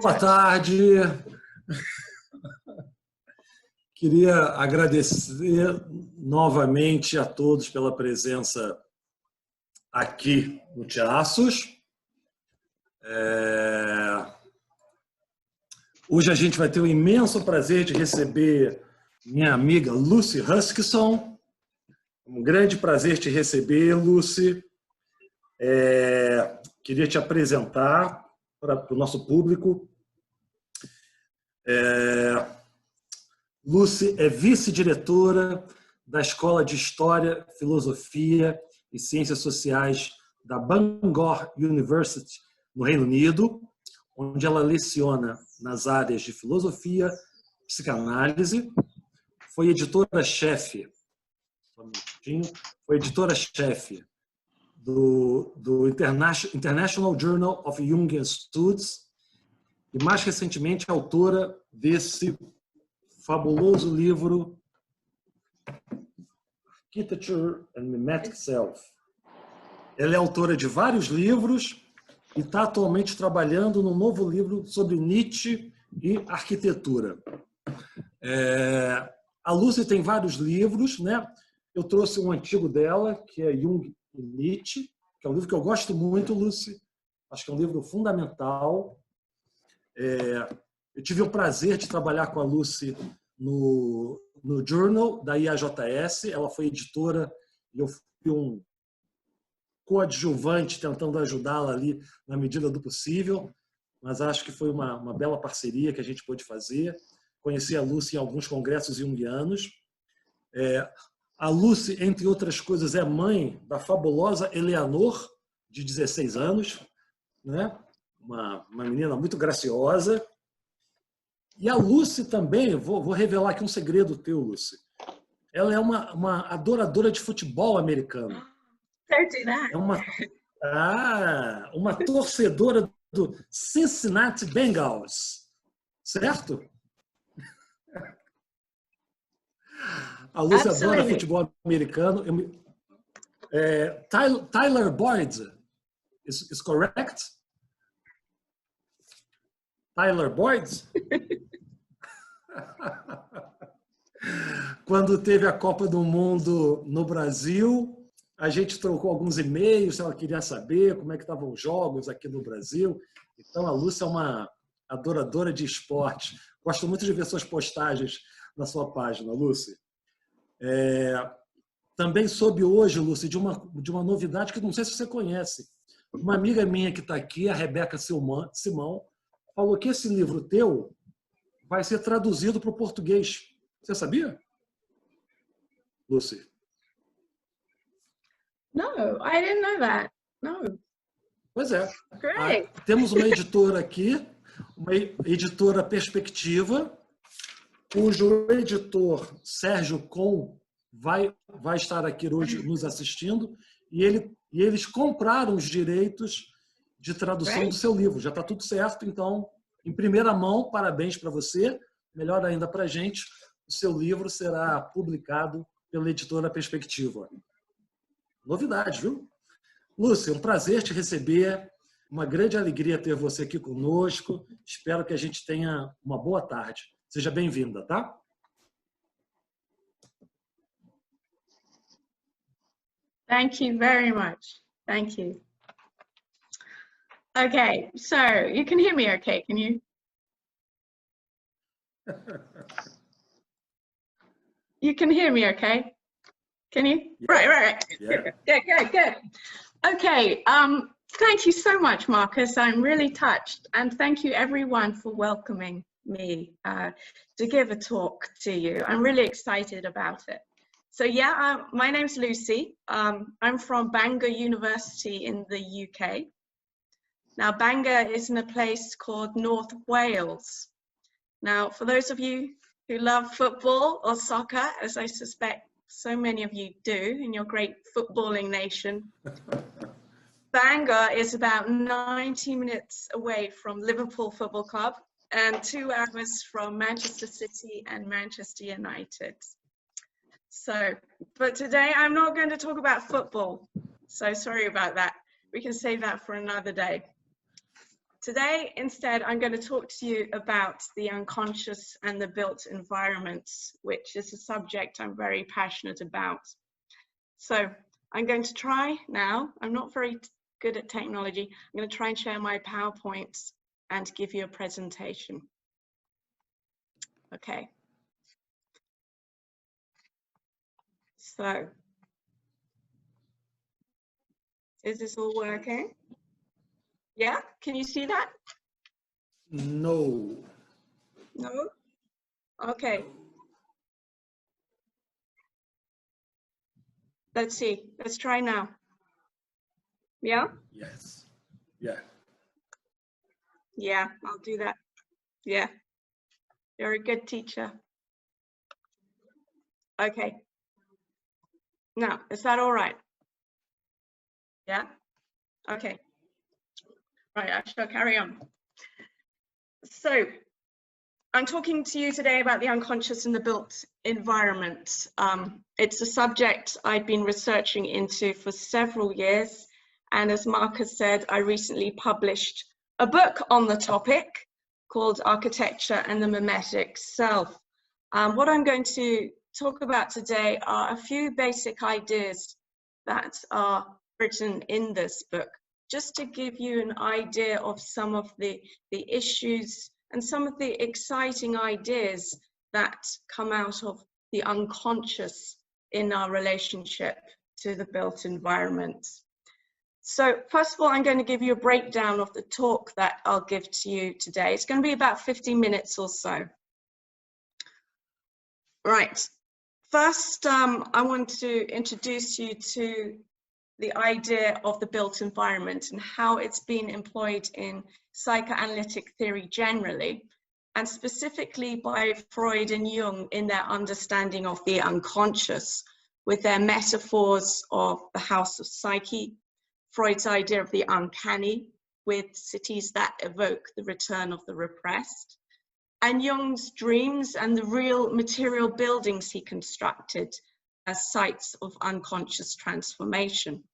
Boa tarde. Queria agradecer novamente a todos pela presença aqui no Teatros. Hoje a gente vai ter o imenso prazer de receber minha amiga Lucy Huskinson. Um grande prazer te receber, Lucy. Queria te apresentar para o nosso público. Lucy é vice-diretora da Escola de História, Filosofia e Ciências Sociais da Bangor University, no Reino Unido, onde ela leciona nas áreas de filosofia, psicanálise. Foi editora-chefe, do International Journal of Jungian Studies e, mais recentemente, autora desse fabuloso livro Architecture and Mimetic Self. Ela é autora de vários livros e está atualmente trabalhando num novo livro sobre Nietzsche e arquitetura. A Lucy tem vários livros, né? Eu trouxe um antigo dela, que é Jung e Nietzsche, que é um livro que eu gosto muito, Lucy. Acho que é um livro fundamental. Eu tive o prazer de trabalhar com a Lucy no Journal da IAJS. Ela foi editora e eu fui um coadjuvante tentando ajudá-la ali na medida do possível, mas acho que foi uma bela parceria que a gente pôde fazer. Conheci a Lucy em alguns congressos junguianos. A Lucy, entre outras coisas, é mãe da fabulosa Eleanor, de 16 anos, né? Uma menina muito graciosa. E a Lucy também, vou revelar aqui um segredo teu, Lucy. Ela é uma adoradora de futebol americano. É uma torcedora do Cincinnati Bengals, certo? A Lucy adora futebol americano. Tyler Boyd, is correct? Tyler Boyd? Quando teve a Copa do Mundo no Brasil, a gente trocou alguns e-mails, ela queria saber como é que estavam os jogos aqui no Brasil. Então, a Lúcia é uma adoradora de esporte. Gosto muito de ver suas postagens na sua página, Lúcia. Também soube hoje, Lúcia, de uma novidade que não sei se você conhece. Uma amiga minha que está aqui, a Rebeca Simão, falou que esse livro teu vai ser traduzido para o português. Você sabia, Lucy? No, I didn't know that. No. Pois é. Great. Temos uma editora aqui, uma editora Perspectiva, cujo editor, Sérgio Com, vai estar aqui hoje nos assistindo, e eles compraram os direitos de tradução do seu livro. Já está tudo certo, então, em primeira mão, parabéns para você. Melhor ainda para a gente, o seu livro será publicado pela editora Perspectiva. Novidade, viu? Lúcia, um prazer te receber. Uma grande alegria ter você aqui conosco. Espero que a gente tenha uma boa tarde. Seja bem-vinda, tá? Thank you very much. Thank you. Okay, so you can hear me okay, can you? You can hear me okay? Can you? Yeah. Right. Yeah. Good. Okay, thank you so much, Marcus. I'm really touched. And thank you everyone for welcoming me to give a talk to you. I'm really excited about it. So yeah, my name's Lucy. I'm from Bangor University in the UK. Now, Bangor is in a place called North Wales. Now, for those of you who love football or soccer, as I suspect so many of you do in your great footballing nation, Bangor is about 90 minutes away from Liverpool Football Club and 2 hours from Manchester City and Manchester United. So, but today I'm not going to talk about football. So sorry about that. We can save that for another day. Today, instead, I'm going to talk to you about the unconscious and the built environments, which is a subject I'm very passionate about. So I'm going to try now. I'm not very good at technology. I'm going to try and share my PowerPoints and give you a presentation. Okay. So, is this all working? Yeah, can you see that? No. No? Okay. Let's see. Let's try now. Yeah? Yes. Yeah. Yeah, I'll do that. Yeah. You're a good teacher. Okay. Now, is that all right? Yeah? Okay. Right, I shall carry on. So, I'm talking to you today about the unconscious and the built environment. It's a subject I've been researching into for several years. And as Marcus said, I recently published a book on the topic called Architecture and the Mimetic Self. What I'm going to talk about today are a few basic ideas that are written in this book, just to give you an idea of some of the issues and some of the exciting ideas that come out of the unconscious in our relationship to the built environment. So first of all, I'm going to give you a breakdown of the talk that I'll give to you today. It's going to be about 50 minutes or so. Right. First, I want to introduce you to the idea of the built environment and how it's been employed in psychoanalytic theory generally, and specifically by Freud and Jung in their understanding of the unconscious, with their metaphors of the house of psyche, Freud's idea of the uncanny, with cities that evoke the return of the repressed, and Jung's dreams and the real material buildings he constructed as sites of unconscious transformation.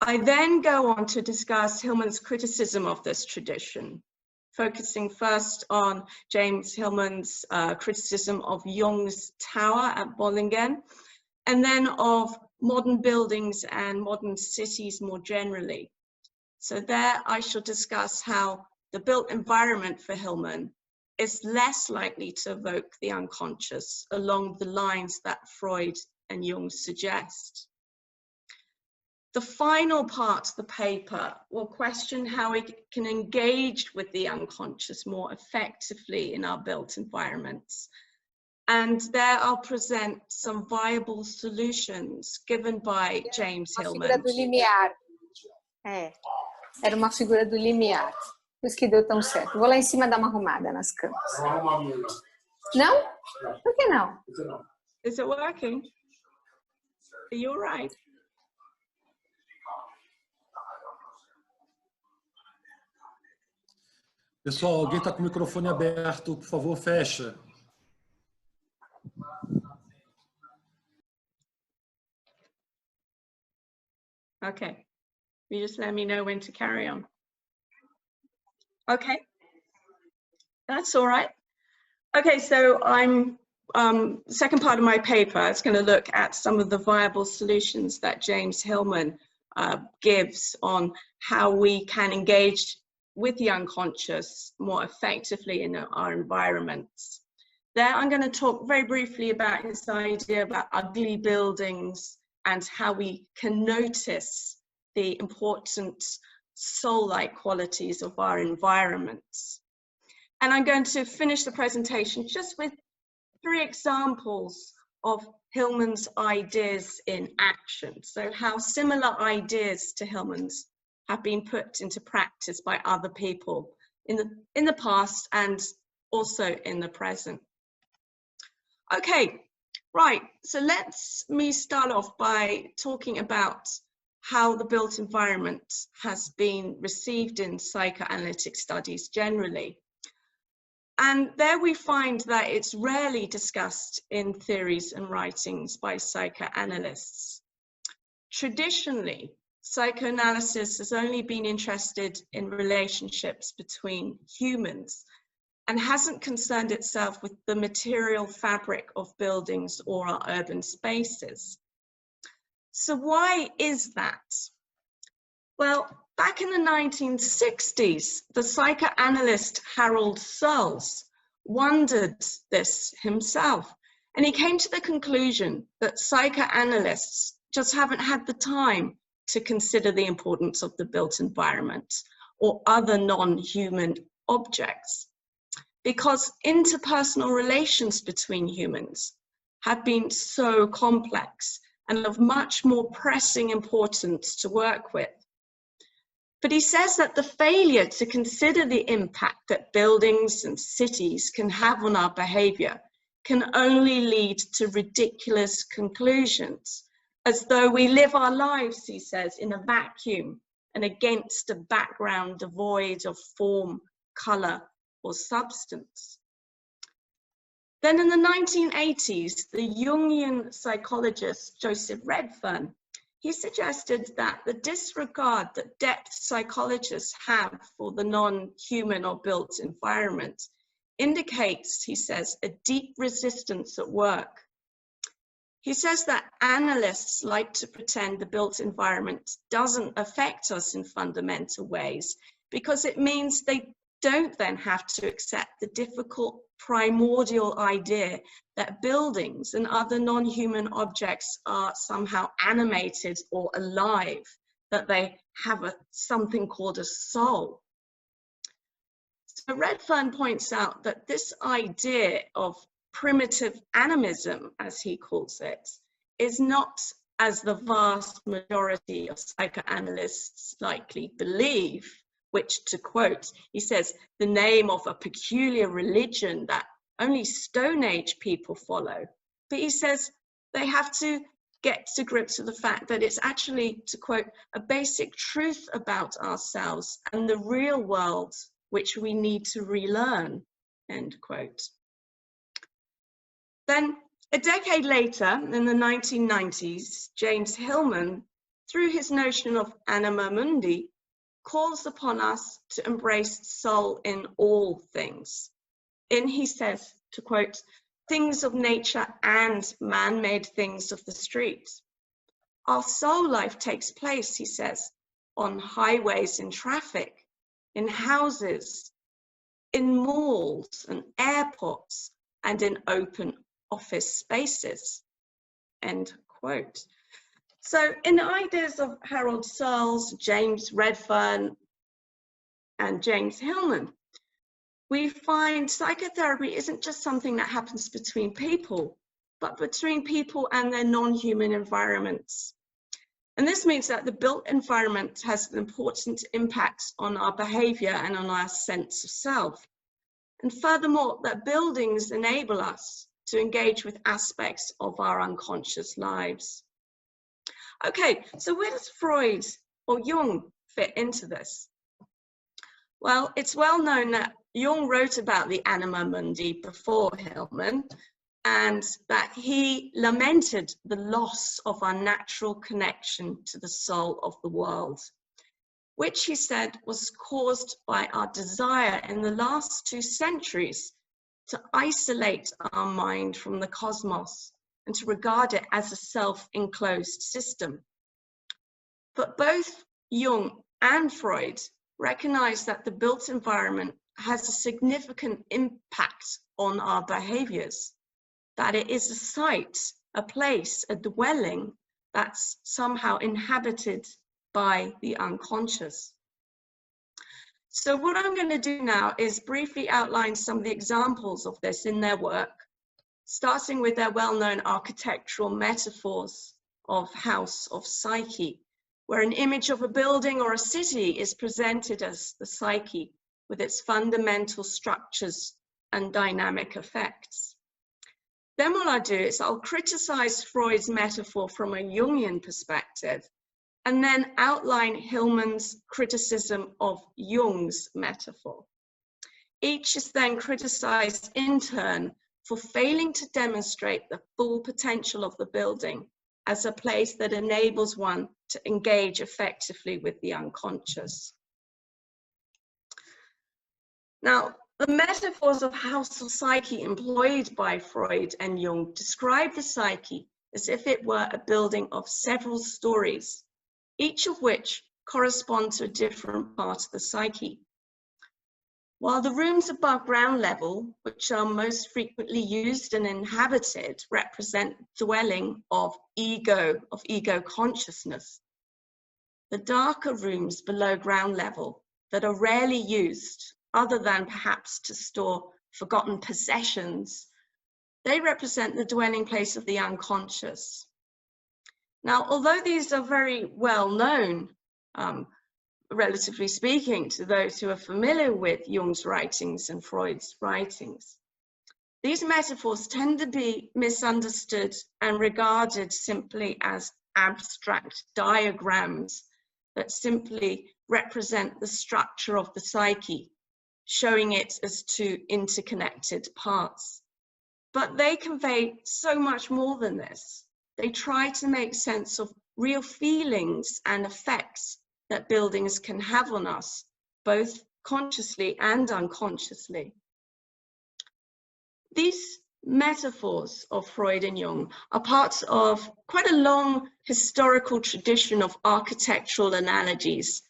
I then go on to discuss Hillman's criticism of this tradition, focusing first on James Hillman's criticism of Jung's tower at Bollingen, and then of modern buildings and modern cities more generally. So there I shall discuss how the built environment for Hillman is less likely to evoke the unconscious along the lines that Freud and Jung suggest. The final part of the paper will question how we can engage with the unconscious more effectively in our built environments. And there I'll present some viable solutions given by James Hillman. Figura do limiar. Era uma figura do limiar. Por isso que deu tão certo. Vou lá em cima dar uma arrumada nas camas. Não? Por que não? Is it working? Are you all right? Pessoal, alguém está com o microfone aberto, por favor, fecha. Okay, you just let me know when to carry on. Okay, that's all right. Okay, so I'm second part of my paper is going to look at some of the viable solutions that James Hillman gives on how we can engage with the unconscious more effectively in our environments. There I'm going to talk very briefly about his idea about ugly buildings and how we can notice the important soul-like qualities of our environments. And I'm going to finish the presentation just with 3 examples of Hillman's ideas in action. So how similar ideas to Hillman's have been put into practice by other people in the past and also in the present. Okay, right, so let me start off by talking about how the built environment has been received in psychoanalytic studies generally. And there we find that it's rarely discussed in theories and writings by psychoanalysts. Traditionally, psychoanalysis has only been interested in relationships between humans and hasn't concerned itself with the material fabric of buildings or our urban spaces. So why is that? Well, back in the 1960s, the psychoanalyst Harold Searles wondered this himself, and he came to the conclusion that psychoanalysts just haven't had the time to consider the importance of the built environment or other non-human objects, because interpersonal relations between humans have been so complex and of much more pressing importance to work with. But he says that the failure to consider the impact that buildings and cities can have on our behavior can only lead to ridiculous conclusions, as though we live our lives, he says, in a vacuum and against a background devoid of form, color, or substance. Then in the 1980s, the Jungian psychologist Joseph Redfern, he suggested that the disregard that depth psychologists have for the non-human or built environment indicates, he says, a deep resistance at work. He says that analysts like to pretend the built environment doesn't affect us in fundamental ways because it means they don't then have to accept the difficult primordial idea that buildings and other non-human objects are somehow animated or alive, that they have something called a soul. So Redfern points out that this idea of primitive animism, as he calls it, is not, as the vast majority of psychoanalysts likely believe, which, to quote, he says, the name of a peculiar religion that only Stone Age people follow. But he says they have to get to grips with the fact that it's actually, to quote, a basic truth about ourselves and the real world which we need to relearn, end quote. Then a decade later, in the 1990s, James Hillman, through his notion of anima mundi, calls upon us to embrace soul in all things. In, he says, to quote, things of nature and man-made things of the street. Our soul life takes place, he says, on highways in traffic, in houses, in malls and airports, and in open office spaces, end quote. So in the ideas of Harold Searles, James Redfern, and James Hillman, we find psychotherapy isn't just something that happens between people, but between people and their non-human environments. And this means that the built environment has an important impact on our behavior and on our sense of self. And furthermore, that buildings enable us to engage with aspects of our unconscious lives. Okay, so where does Freud or Jung fit into this? Well, it's well known that Jung wrote about the anima mundi before Hillman, and that he lamented the loss of our natural connection to the soul of the world, which he said was caused by our desire in the last 2 centuries to isolate our mind from the cosmos and to regard it as a self-enclosed system. But both Jung and Freud recognized that the built environment has a significant impact on our behaviors, that it is a site, a place, a dwelling that's somehow inhabited by the unconscious. So what I'm going to do now is briefly outline some of the examples of this in their work, starting with their well-known architectural metaphors of House of Psyche, where an image of a building or a city is presented as the psyche with its fundamental structures and dynamic effects. Then what I'll do is I'll criticize Freud's metaphor from a Jungian perspective, and then outline Hillman's criticism of Jung's metaphor. Each is then criticized in turn for failing to demonstrate the full potential of the building as a place that enables one to engage effectively with the unconscious. Now, the metaphors of house of psyche employed by Freud and Jung describe the psyche as if it were a building of several stories, each of which correspond to a different part of the psyche. While the rooms above ground level, which are most frequently used and inhabited, represent dwelling of ego consciousness, the darker rooms below ground level that are rarely used, other than perhaps to store forgotten possessions, they represent the dwelling place of the unconscious. Now, although these are very well known, relatively speaking, to those who are familiar with Jung's writings and Freud's writings, these metaphors tend to be misunderstood and regarded simply as abstract diagrams that simply represent the structure of the psyche, showing it as two interconnected parts. But they convey so much more than this. They try to make sense of real feelings and effects that buildings can have on us, both consciously and unconsciously. These metaphors of Freud and Jung are part of quite a long historical tradition of architectural analogies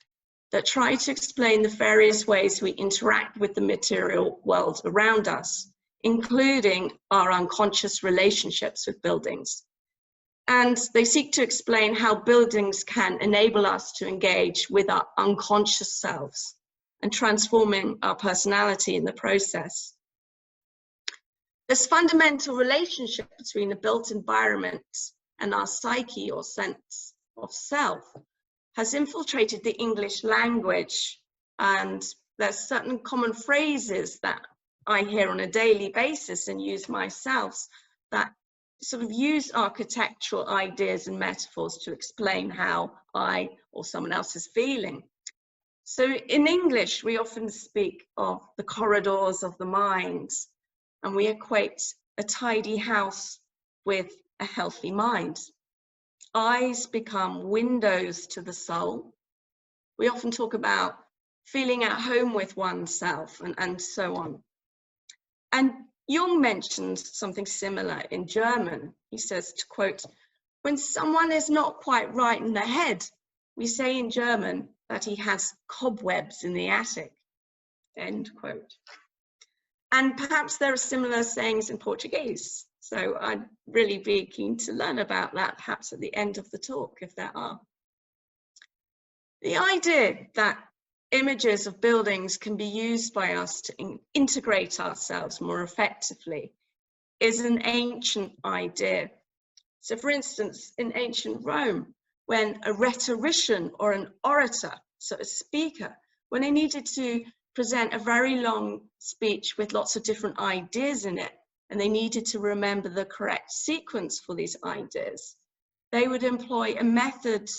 that try to explain the various ways we interact with the material world around us, including our unconscious relationships with buildings. And they seek to explain how buildings can enable us to engage with our unconscious selves and transforming our personality in the process. This fundamental relationship between the built environment and our psyche or sense of self has infiltrated the English language, and there's certain common phrases that I hear on a daily basis and use myself that sort of use architectural ideas and metaphors to explain how I or someone else is feeling. So in English, we often speak of the corridors of the mind, and we equate a tidy house with a healthy mind. Eyes become windows to the soul. We often talk about feeling at home with oneself and so on. And Jung mentions something similar in German. He says, to quote, "When someone is not quite right in the head, we say in German that he has cobwebs in the attic," end quote. And perhaps there are similar sayings in Portuguese. So I'd really be keen to learn about that, perhaps at the end of the talk, if there are. The idea that images of buildings can be used by us to integrate ourselves more effectively is an ancient idea. So for instance, in ancient Rome, when a rhetorician or an orator, so a speaker, when they needed to present a very long speech with lots of different ideas in it, and they needed to remember the correct sequence for these ideas, they would employ a method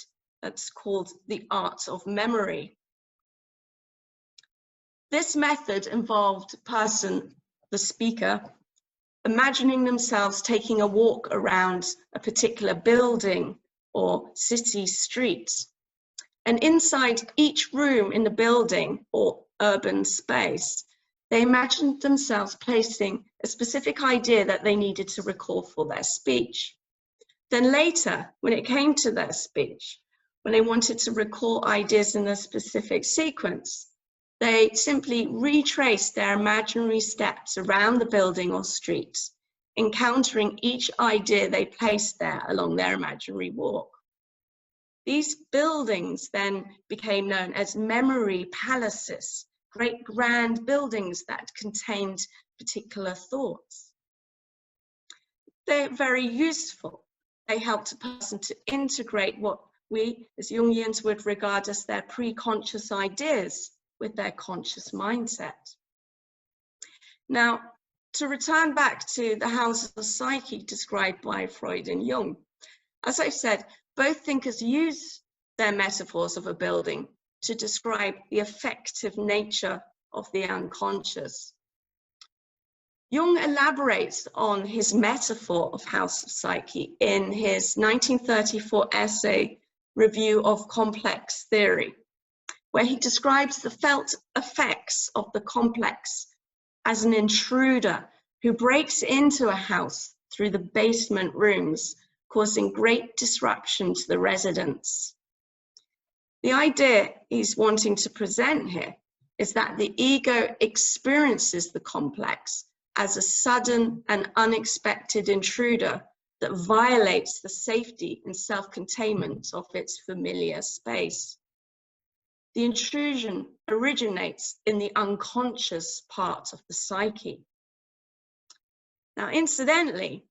that's called the art of memory. This method involved a person, the speaker, imagining themselves taking a walk around a particular building or city street. And inside each room in the building or urban space, they imagined themselves placing a specific idea that they needed to recall for their speech. Then later, when it came to their speech, when they wanted to recall ideas in a specific sequence, they simply retraced their imaginary steps around the building or street, encountering each idea they placed there along their imaginary walk. These buildings then became known as memory palaces, great grand buildings that contained particular thoughts. They're very useful. They helped a person to integrate what we as Jungians would regard as their pre-conscious ideas with their conscious mindset. Now, to return back to the houses of psyche described by Freud and Jung, as I've said, both thinkers use their metaphors of a building to describe the affective nature of the unconscious. Jung elaborates on his metaphor of house of psyche in his 1934 essay, review of complex theory, where he describes the felt effects of the complex as an intruder who breaks into a house through the basement rooms, causing great disruption to the residents. The idea he's wanting to present here is that the ego experiences the complex as a sudden and unexpected intruder that violates the safety and self-containment of its familiar space. The intrusion originates in the unconscious part of the psyche. Now, incidentally,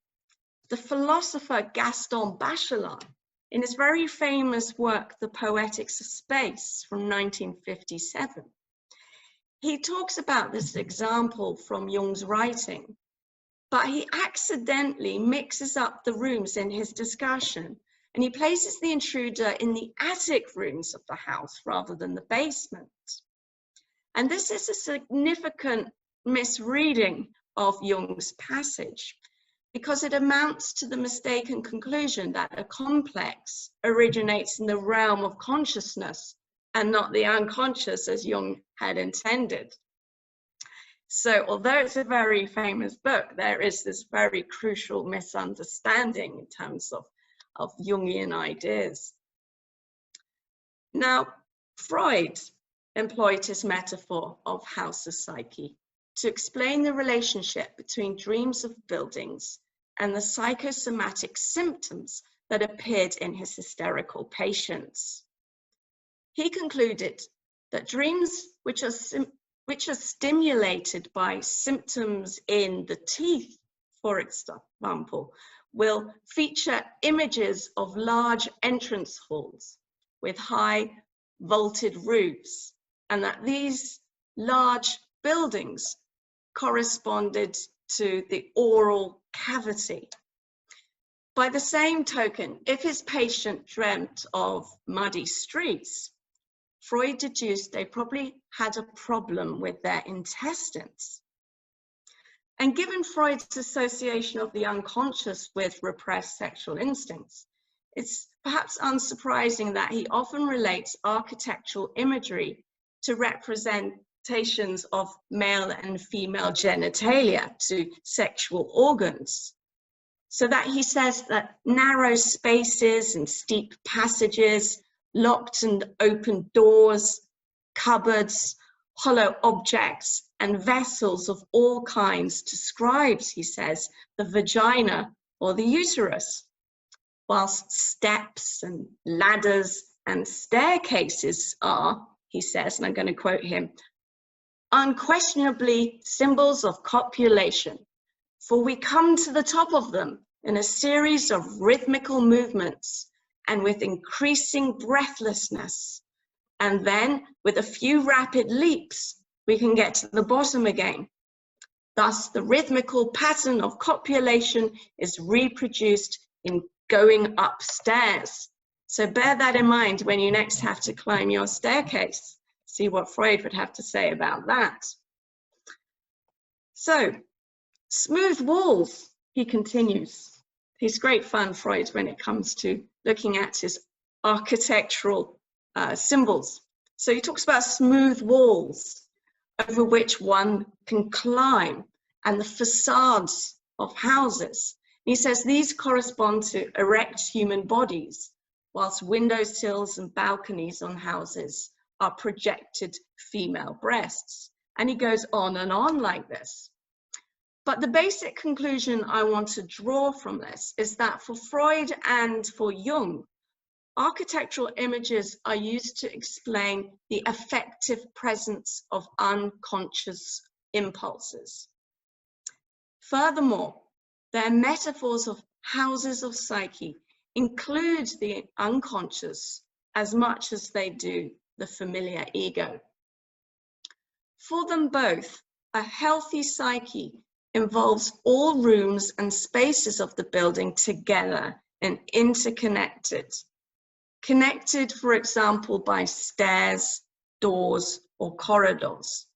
the philosopher Gaston Bachelard, in his very famous work, The Poetics of Space from 1957, he talks about this example from Jung's writing, but he accidentally mixes up the rooms in his discussion, and he places the intruder in the attic rooms of the house rather than the basement. And this is a significant misreading of Jung's passage, because it amounts to the mistaken conclusion that a complex originates in the realm of consciousness and not the unconscious as Jung had intended. So although it's a very famous book, there is this very crucial misunderstanding in terms of Jungian ideas. Now, Freud employed his metaphor of house of psyche to explain the relationship between dreams of buildings and the psychosomatic symptoms that appeared in his hysterical patients. He concluded that dreams which are stimulated by symptoms in the teeth, for example, will feature images of large entrance halls with high vaulted roofs, and that these large buildings corresponded to the oral cavity. By the same token, if his patient dreamt of muddy streets, Freud deduced they probably had a problem with their intestines. And given Freud's association of the unconscious with repressed sexual instincts, it's perhaps unsurprising that he often relates architectural imagery to representations of male and female genitalia to sexual organs. So that he says that narrow spaces and steep passages, locked and open doors, cupboards, hollow objects, and vessels of all kinds describes, he says, the vagina or the uterus, whilst steps and ladders and staircases are, he says, and I'm going to quote him, unquestionably symbols of copulation, for we come to the top of them in a series of rhythmical movements and with increasing breathlessness. And then with a few rapid leaps, we can get to the bottom again. Thus, the rhythmical pattern of copulation is reproduced in going upstairs. So bear that in mind when you next have to climb your staircase. See what Freud would have to say about that. So, smooth walls, he continues. He's great fun, Freud, when it comes to looking at his architectural symbols. So he talks about smooth walls over which one can climb, and the facades of houses. He says these correspond to erect human bodies, whilst windowsills and balconies on houses are projected female breasts. And he goes on and on like this. But the basic conclusion I want to draw from this is that for Freud and for Jung, architectural images are used to explain the affective presence of unconscious impulses. Furthermore, their metaphors of houses of psyche include the unconscious as much as they do the familiar ego. For them both, a healthy psyche involves all rooms and spaces of the building together and interconnected. Connected, for example, by stairs, doors, or corridors.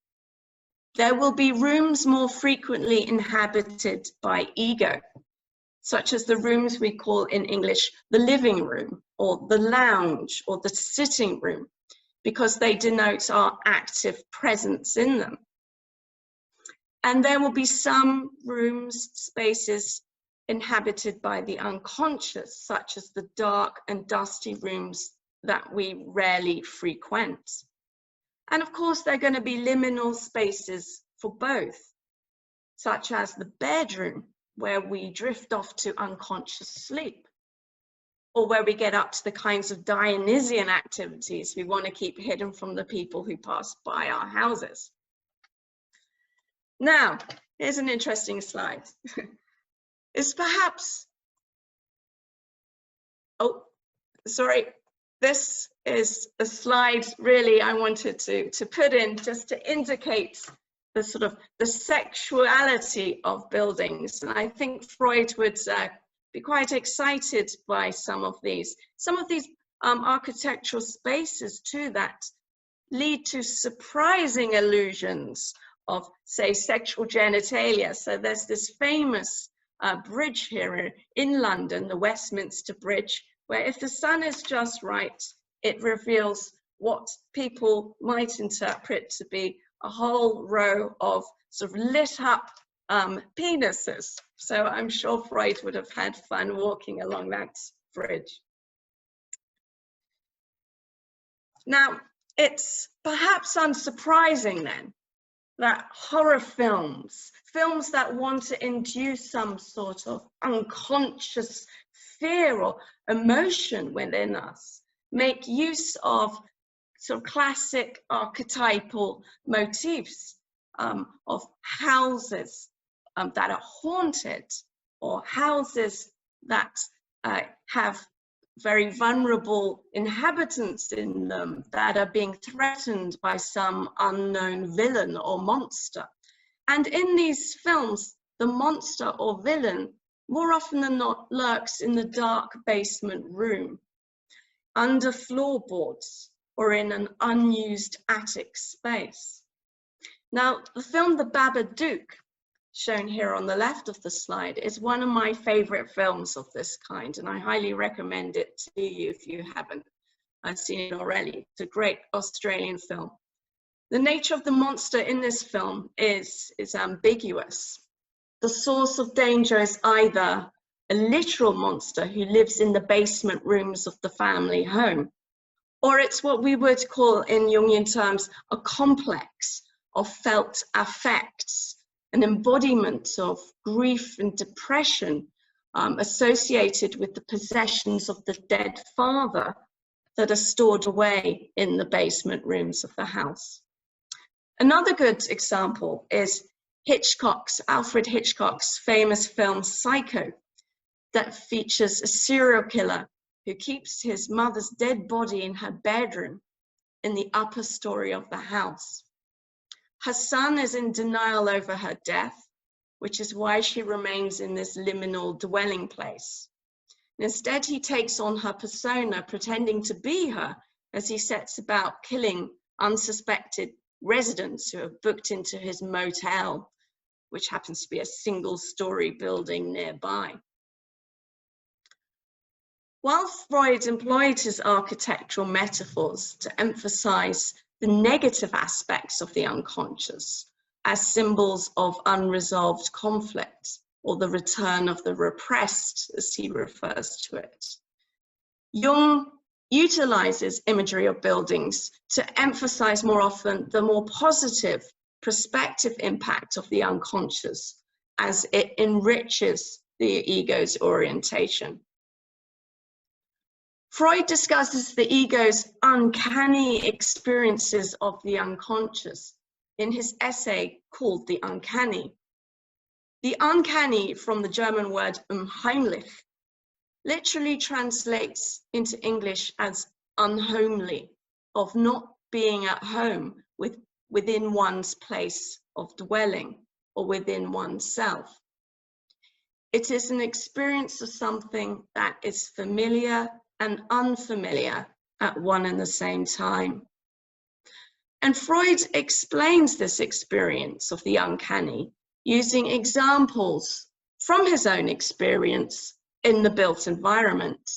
There will be rooms more frequently inhabited by ego, such as the rooms we call in English the living room or the lounge or the sitting room, because they denote our active presence in them. And there will be some rooms, spaces inhabited by the unconscious, such as the dark and dusty rooms that we rarely frequent. And of course, there are going to be liminal spaces for both, such as the bedroom, where we drift off to unconscious sleep, or where we get up to the kinds of Dionysian activities we want to keep hidden from the people who pass by our houses. Now, here's an interesting slide. It's perhaps, oh, sorry, this is a slide really I wanted to put in just to indicate the sort of the sexuality of buildings. And I think Freud would be quite excited by some of these architectural spaces too that lead to surprising illusions of, say, sexual genitalia. So there's this famous bridge here in London, the Westminster Bridge, where if the sun is just right, it reveals what people might interpret to be a whole row of sort of lit up penises. So I'm sure Freud would have had fun walking along that bridge. Now, it's perhaps unsurprising then that horror films that want to induce some sort of unconscious fear or emotion within us make use of sort of classic archetypal motifs of houses that are haunted, or houses that have very vulnerable inhabitants in them that are being threatened by some unknown villain or monster. And in these films, the monster or villain more often than not lurks in the dark basement room, under floorboards, or in an unused attic space. Now, the film The Babadook, shown here on the left of the slide, is one of my favorite films of this kind, and I highly recommend it to you if you haven't seen it already. It's a great Australian film. The nature of the monster in this film is ambiguous. The source of danger is either a literal monster who lives in the basement rooms of the family home, or it's what we would call in Jungian terms a complex of felt affects, an embodiment of grief and depression associated with the possessions of the dead father that are stored away in the basement rooms of the house. Another good example is Alfred Hitchcock's famous film Psycho, that features a serial killer who keeps his mother's dead body in her bedroom in the upper story of the house. Her son is in denial over her death, which is why she remains in this liminal dwelling place. Instead, he takes on her persona, pretending to be her, as he sets about killing unsuspected residents who have booked into his motel, which happens to be a single-story building nearby. While Freud employed his architectural metaphors to emphasize the negative aspects of the unconscious as symbols of unresolved conflict, or the return of the repressed, as he refers to it, Jung utilizes imagery of buildings to emphasize more often the more positive prospective impact of the unconscious as it enriches the ego's orientation. Freud discusses the ego's uncanny experiences of the unconscious in his essay called The Uncanny. The uncanny, from the German word unheimlich, literally translates into English as unhomely, of not being at home within one's place of dwelling or within oneself. It is an experience of something that is familiar and unfamiliar at one and the same time. And Freud explains this experience of the uncanny using examples from his own experience in the built environment.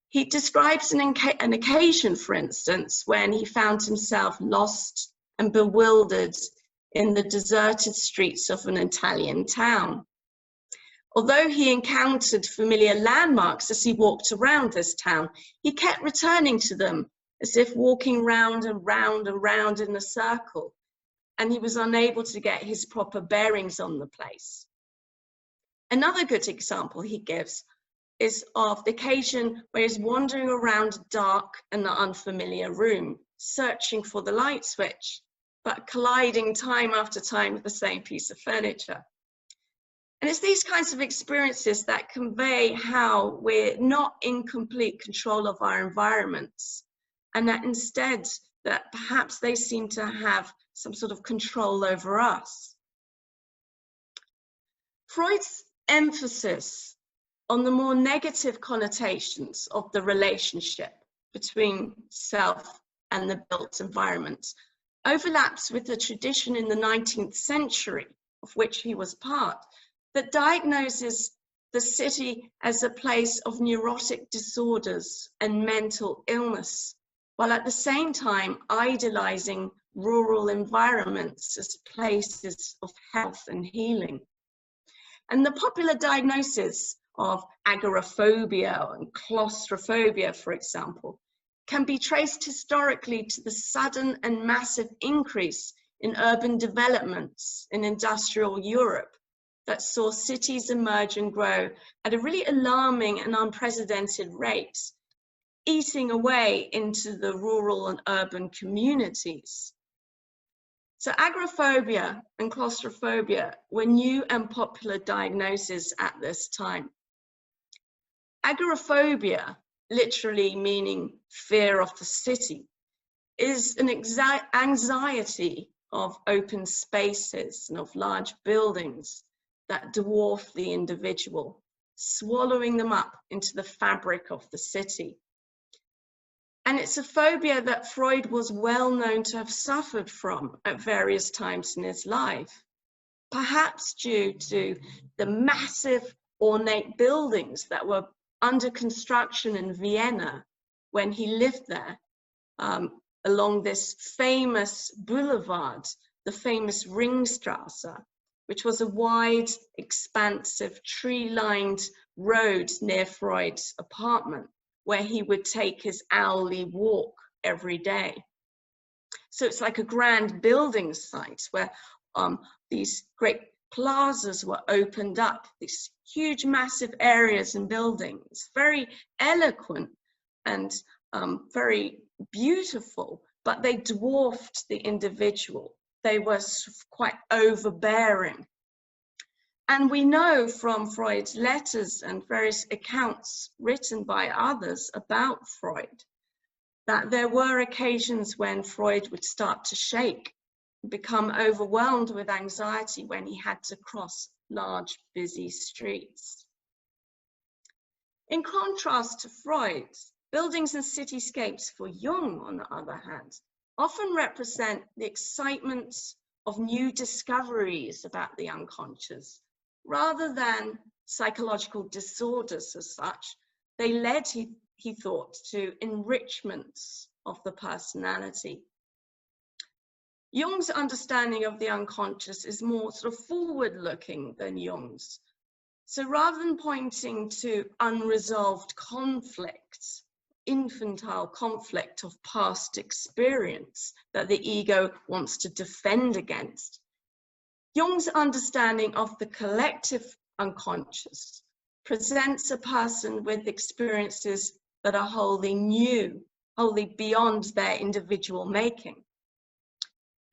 He describes an occasion, for instance, when he found himself lost and bewildered in the deserted streets of an Italian town. Although he encountered familiar landmarks as he walked around this town, he kept returning to them as if walking round and round and round in a circle, and he was unable to get his proper bearings on the place. Another good example he gives is of the occasion where he's wandering around a dark and unfamiliar room, searching for the light switch, but colliding time after time with the same piece of furniture. And it's these kinds of experiences that convey how we're not in complete control of our environments, and that instead that perhaps they seem to have some sort of control over us. Freud's emphasis on the more negative connotations of the relationship between self and the built environment overlaps with the tradition in the 19th century, of which he was part, that diagnoses the city as a place of neurotic disorders and mental illness, while at the same time idolizing rural environments as places of health and healing. And the popular diagnosis of agoraphobia and claustrophobia, for example, can be traced historically to the sudden and massive increase in urban developments in industrial Europe that saw cities emerge and grow at a really alarming and unprecedented rate, eating away into the rural and urban communities. So agoraphobia and claustrophobia were new and popular diagnoses at this time. Agoraphobia, literally meaning fear of the city, is an anxiety of open spaces and of large buildings that dwarf the individual, swallowing them up into the fabric of the city. And it's a phobia that Freud was well known to have suffered from at various times in his life, perhaps due to the massive ornate buildings that were under construction in Vienna when he lived there, along this famous boulevard, the famous Ringstrasse, which was a wide, expansive, tree-lined road near Freud's apartment, where he would take his hourly walk every day. So it's like a grand building site where these great plazas were opened up, these huge, massive areas and buildings, very eloquent and very beautiful, but they dwarfed the individual. They were quite overbearing. And we know from Freud's letters and various accounts written by others about Freud that there were occasions when Freud would start to shake, become overwhelmed with anxiety when he had to cross large, busy streets. In contrast to Freud, buildings and cityscapes for Jung, on the other hand, often represent the excitement of new discoveries about the unconscious. Rather than psychological disorders as such, they led, he thought, to enrichments of the personality. Jung's understanding of the unconscious is more sort of forward-looking than Jung's. So rather than pointing to unresolved conflicts, infantile conflict of past experience that the ego wants to defend against, Jung's understanding of the collective unconscious presents a person with experiences that are wholly new, wholly beyond their individual making.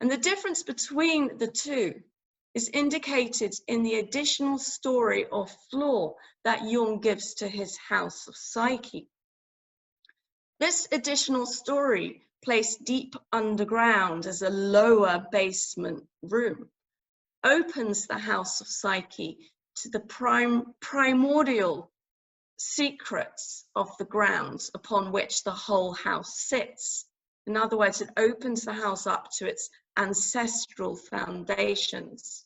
And the difference between the two is indicated in the additional story or flaw that Jung gives to his house of psyche. This additional story, placed deep underground as a lower basement room, opens the house of psyche to the primordial secrets of the grounds upon which the whole house sits. In other words, it opens the house up to its ancestral foundations.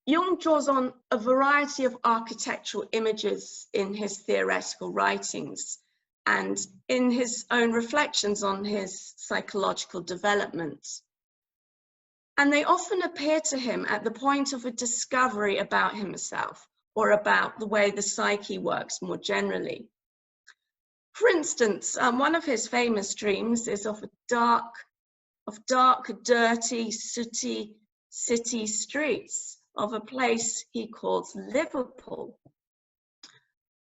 Jung draws on a variety of architectural images in his theoretical writings and in his own reflections on his psychological development. And they often appear to him at the point of a discovery about himself or about the way the psyche works more generally. For instance, one of his famous dreams is of dark, dirty, sooty city streets of a place he calls Liverpool,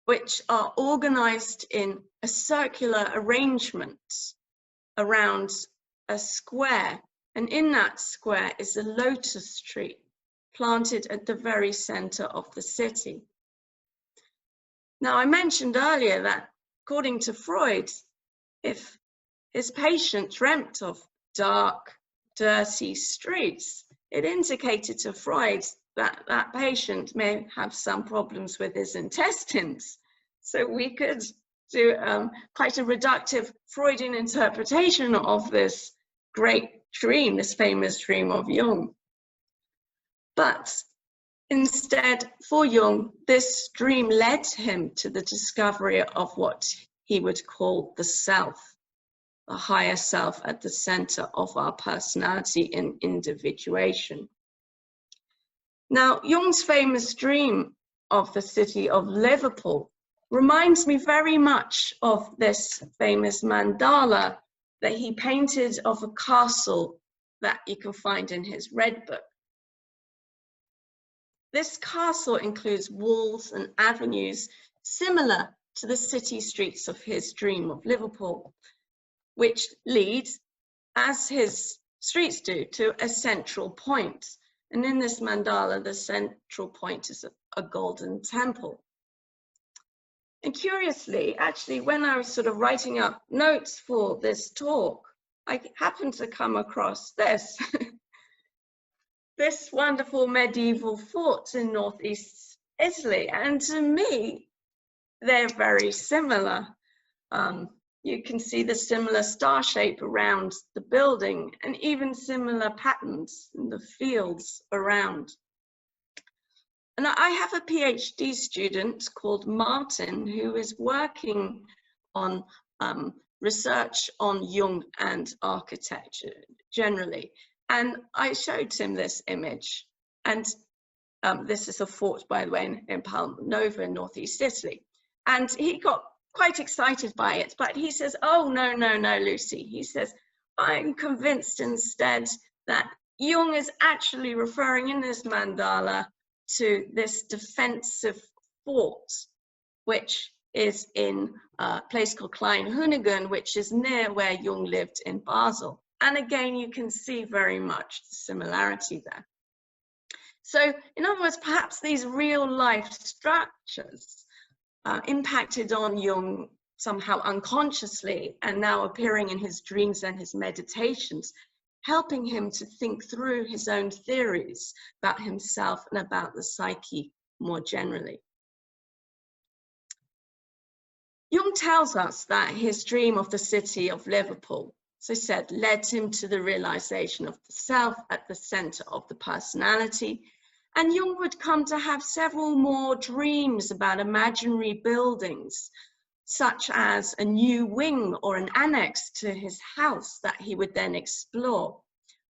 which are organized in a circular arrangement around a square. And in that square is a lotus tree planted at the very center of the city. Now, I mentioned earlier that according to Freud, if his patient dreamt of dark, dirty streets, it indicated to Freud that that patient may have some problems with his intestines. So we could do quite a reductive Freudian interpretation of this great dream, this famous dream of Jung. But instead, for Jung, this dream led him to the discovery of what he would call the self, the higher self at the center of our personality and individuation. Now, Jung's famous dream of the city of Liverpool reminds me very much of this famous mandala that he painted of a castle that you can find in his Red Book. This castle includes walls and avenues similar to the city streets of his dream of Liverpool, which lead, as his streets do, to a central point. And in this mandala, the central point is a golden temple. And curiously, actually, when I was sort of writing up notes for this talk, I happened to come across this. This wonderful medieval fort in northeast Italy. And to me, they're very similar. You can see the similar star shape around the building and even similar patterns in the fields around. And I have a PhD student called Martin who is working on research on Jung and architecture generally. And I showed him this image. And this is a fort, by the way, in Palmanova in northeast Italy. And he got quite excited by it, but he says, oh, no, Lucy. He says, I'm convinced instead that Jung is actually referring in this mandala to this defensive fort, which is in a place called Kleinhunigen, which is near where Jung lived in Basel. And again, you can see very much the similarity there. So in other words, perhaps these real life structures impacted on Jung somehow unconsciously and now appearing in his dreams and his meditations, helping him to think through his own theories about himself and about the psyche more generally. Jung tells us that his dream of the city of Liverpool, as I said, led him to the realization of the self at the center of the personality. And Jung would come to have several more dreams about imaginary buildings, such as a new wing or an annex to his house that he would then explore,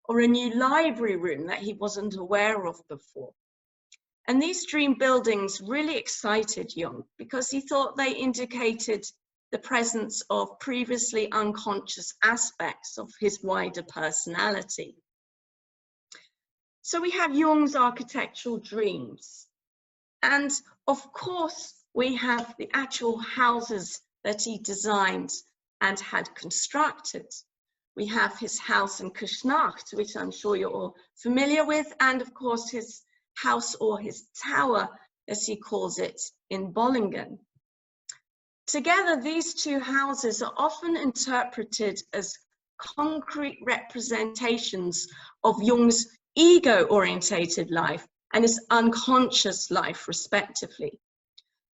or a new library room that he wasn't aware of before. And these dream buildings really excited Jung because he thought they indicated the presence of previously unconscious aspects of his wider personality. So we have Jung's architectural dreams. And of course, we have the actual houses that he designed and had constructed. We have his house in Küsnacht, which I'm sure you're all familiar with, and of course his house or his tower, as he calls it, in Bollingen. Together, these two houses are often interpreted as concrete representations of Jung's ego-orientated life and his unconscious life, respectively.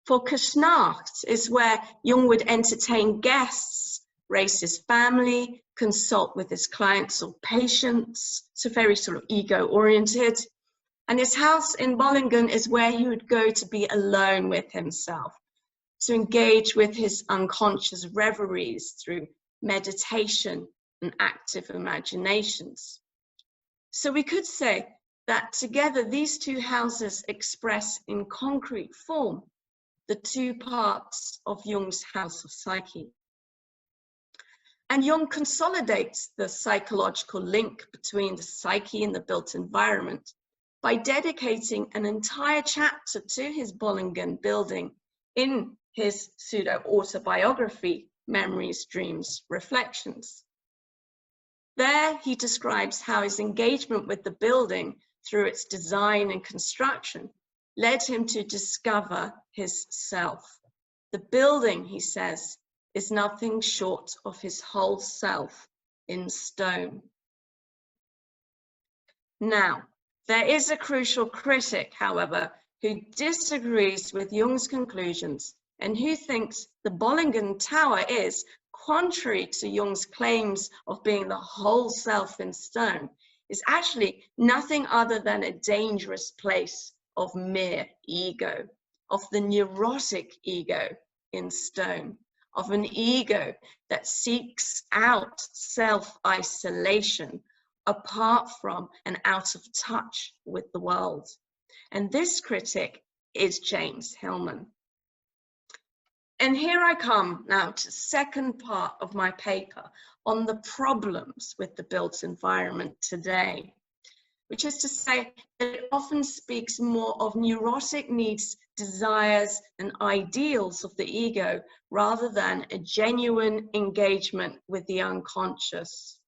For Küsnacht is where Jung would entertain guests, raise his family, consult with his clients or patients, so very sort of ego-oriented. And his house in Bollingen is where he would go to be alone with himself, to engage with his unconscious reveries through meditation and active imaginations. So we could say that together these two houses express in concrete form the two parts of Jung's house of psyche. And Jung consolidates the psychological link between the psyche and the built environment by dedicating an entire chapter to his Bollingen building in his pseudo-autobiography, Memories, Dreams, Reflections. There he describes how his engagement with the building through its design and construction led him to discover his self. The building, he says, is nothing short of his whole self in stone. Now, there is a crucial critic, however, who disagrees with Jung's conclusions and who thinks the Bollingen Tower is, contrary to Jung's claims of being the whole self in stone, is actually nothing other than a dangerous place of mere ego, of the neurotic ego in stone, of an ego that seeks out self-isolation apart from and out of touch with the world. And this critic is James Hillman. And here I come now to the second part of my paper on the problems with the built environment today, which is to say that it often speaks more of neurotic needs, desires, and ideals of the ego rather than a genuine engagement with the unconscious.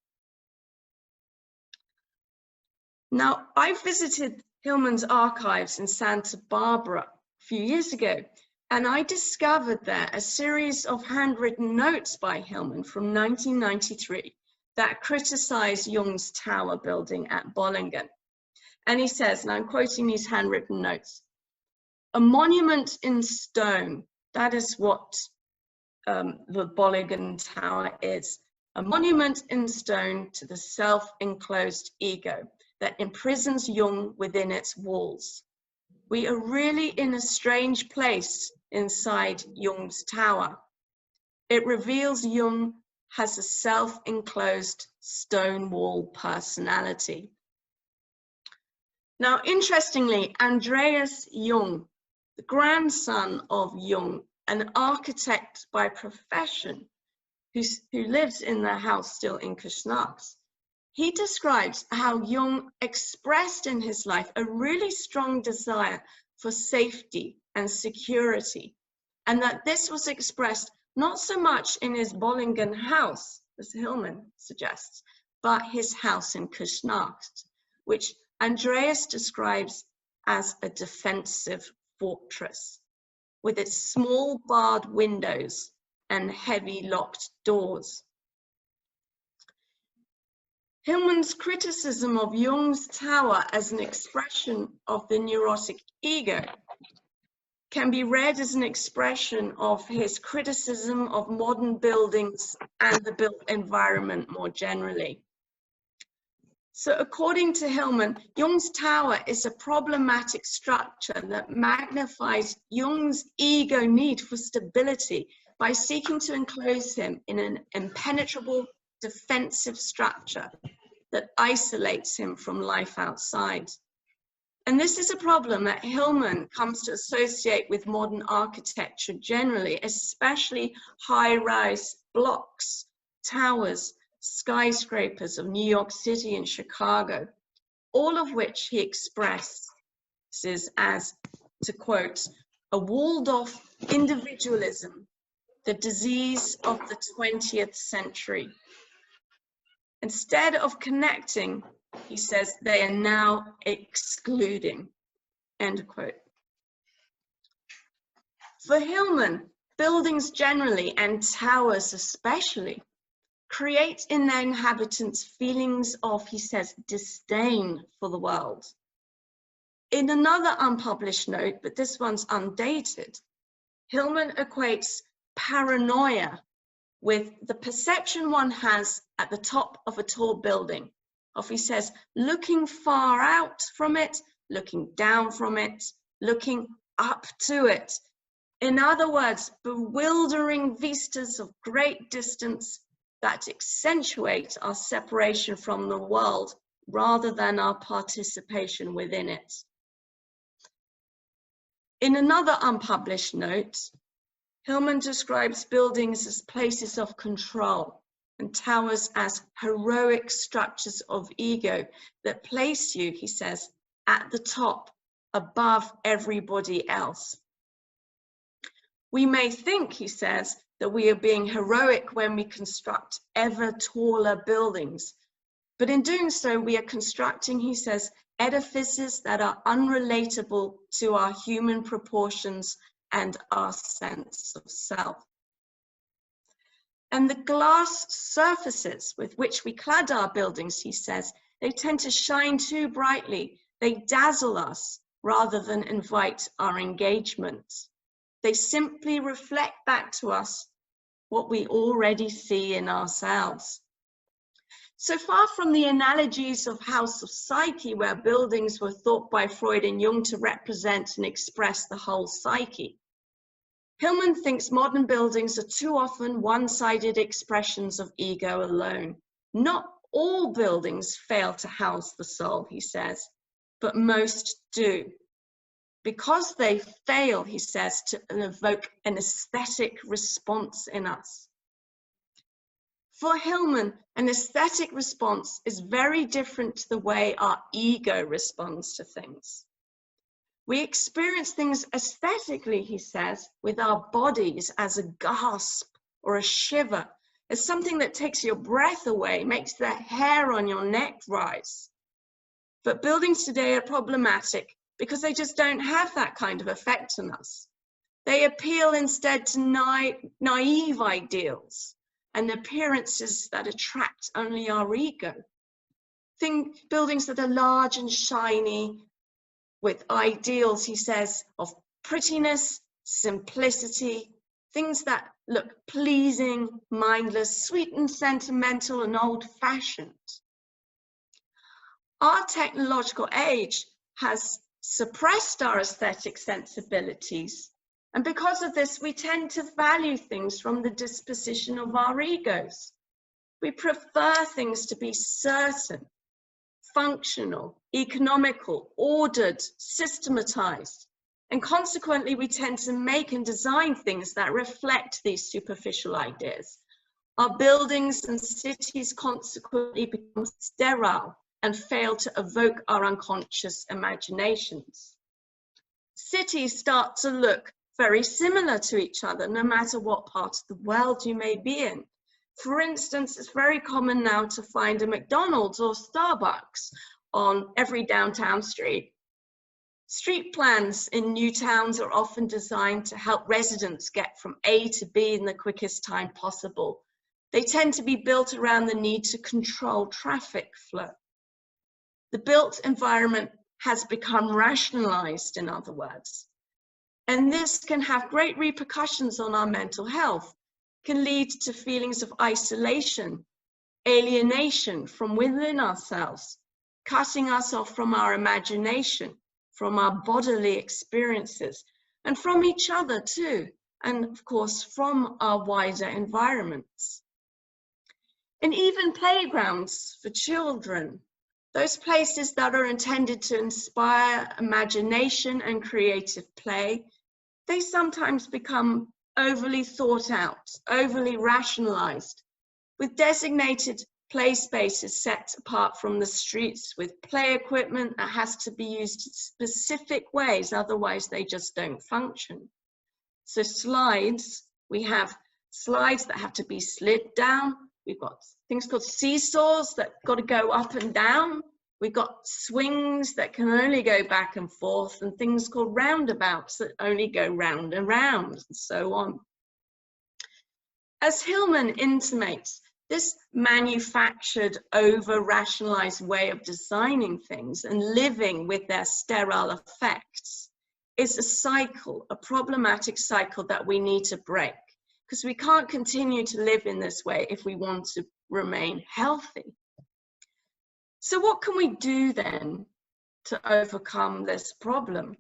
Now, I visited Hillman's archives in Santa Barbara a few years ago, and I discovered there a series of handwritten notes by Hillman from 1993 that criticized Jung's tower building at Bollingen. And he says, and I'm quoting these handwritten notes, "A monument in stone," that is what the Bollingen Tower is, a monument in stone to the self-enclosed ego that imprisons Jung within its walls. We are really in a strange place inside Jung's tower. It reveals Jung has a self-enclosed stone wall personality. Now, interestingly, Andreas Jung, the grandson of Jung, an architect by profession who lives in their house still in Kuznets, he describes how Jung expressed in his life a really strong desire for safety and security, and that this was expressed not so much in his Bollingen house, as Hillman suggests, but his house in Kuznets, which Andreas describes as a defensive fortress, with its small barred windows and heavy locked doors. Hillman's criticism of Jung's tower as an expression of the neurotic ego can be read as an expression of his criticism of modern buildings and the built environment more generally. So according to Hillman, Jung's tower is a problematic structure that magnifies Jung's ego need for stability by seeking to enclose him in an impenetrable defensive structure that isolates him from life outside. And this is a problem that Hillman comes to associate with modern architecture generally, especially high-rise blocks, towers, skyscrapers of New York City and Chicago, all of which he expresses as, to quote, a walled-off individualism, the disease of the 20th century. Instead of connecting, he says, they are now excluding, end quote. For Hillman, buildings generally, and towers especially, create in their inhabitants feelings of, he says, disdain for the world. In another unpublished note, but this one's undated, Hillman equates paranoia with the perception one has at the top of a tall building, of, he says, looking far out from it looking down from it, looking up to it. In other words, bewildering vistas of great distance that accentuate our separation from the world rather than our participation within it. In another unpublished note, Hillman describes buildings as places of control and towers as heroic structures of ego that place you, he says, at the top, above everybody else. We may think, he says, that we are being heroic when we construct ever taller buildings, but in doing so, we are constructing, he says, edifices that are unrelatable to our human proportions and our sense of self. And the glass surfaces with which we clad our buildings, he says, they tend to shine too brightly. They dazzle us rather than invite our engagement. They simply reflect back to us what we already see in ourselves. So far from the analogies of House of Psyche, where buildings were thought by Freud and Jung to represent and express the whole psyche, Hillman thinks modern buildings are too often one-sided expressions of ego alone. Not all buildings fail to house the soul, he says, but most do. Because they fail, he says, to evoke an aesthetic response in us. For Hillman, an aesthetic response is very different to the way our ego responds to things. We experience things aesthetically, he says, with our bodies as a gasp or a shiver, as something that takes your breath away, makes the hair on your neck rise. But buildings today are problematic because they just don't have that kind of effect on us. They appeal instead to naive ideals and appearances that attract only our ego. Think buildings that are large and shiny, with ideals, he says, of prettiness, simplicity, things that look pleasing, mindless, sweet and sentimental and old-fashioned. Our technological age has suppressed our aesthetic sensibilities, and because of this, we tend to value things from the disposition of our egos. We prefer things to be certain, functional, economical, ordered, systematized, and consequently we tend to make and design things that reflect these superficial ideas. Our buildings and cities consequently become sterile and fail to evoke our unconscious imaginations. Cities start to look very similar to each other, no matter what part of the world you may be in. For instance, it's very common now to find a McDonald's or Starbucks on every downtown street. Street plans in new towns are often designed to help residents get from A to B in the quickest time possible. They tend to be built around the need to control traffic flow. The built environment has become rationalized, in other words. And this can have great repercussions on our mental health, can lead to feelings of isolation, alienation from within ourselves, cutting us off from our imagination, from our bodily experiences, and from each other too, and of course from our wider environments. And even playgrounds for children, those places that are intended to inspire imagination and creative play, they sometimes become overly thought out, overly rationalized, with designated play spaces set apart from the streets, with play equipment that has to be used in specific ways, otherwise they just don't function. So slides, we have slides that have to be slid down. We've got things called seesaws that got to go up and down. We've got swings that can only go back and forth, and things called roundabouts that only go round and round, and so on. As Hillman intimates, this manufactured, over-rationalized way of designing things and living with their sterile effects is a cycle, a problematic cycle that we need to break, because we can't continue to live in this way if we want to remain healthy. So what can we do then to overcome this problem?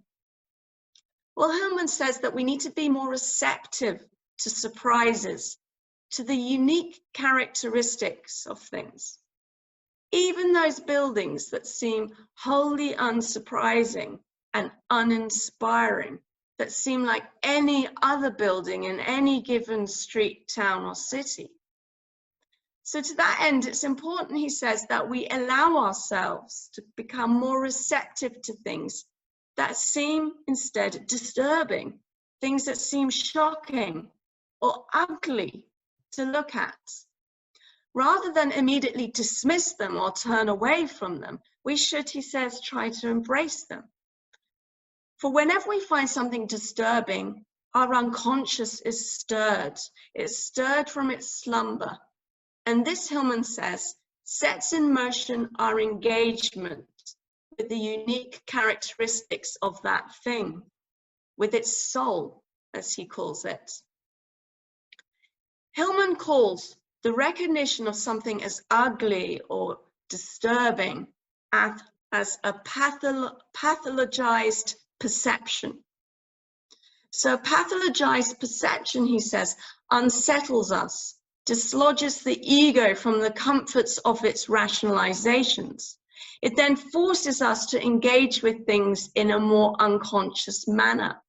Well, Hillman says that we need to be more receptive to surprises, to the unique characteristics of things. Even those buildings that seem wholly unsurprising and uninspiring, that seem like any other building in any given street, town, or city. So to that end, it's important, he says, that we allow ourselves to become more receptive to things that seem instead disturbing, things that seem shocking or ugly to look at. Rather than immediately dismiss them or turn away from them, we should, he says, try to embrace them. For whenever we find something disturbing, our unconscious is stirred. It's stirred from its slumber. And this, Hillman says, sets in motion our engagement with the unique characteristics of that thing, with its soul, as he calls it. Hillman calls the recognition of something as ugly or disturbing as a pathologized perception. So pathologized perception, he says, unsettles us, dislodges the ego from the comforts of its rationalizations. It then forces us to engage with things in a more unconscious manner.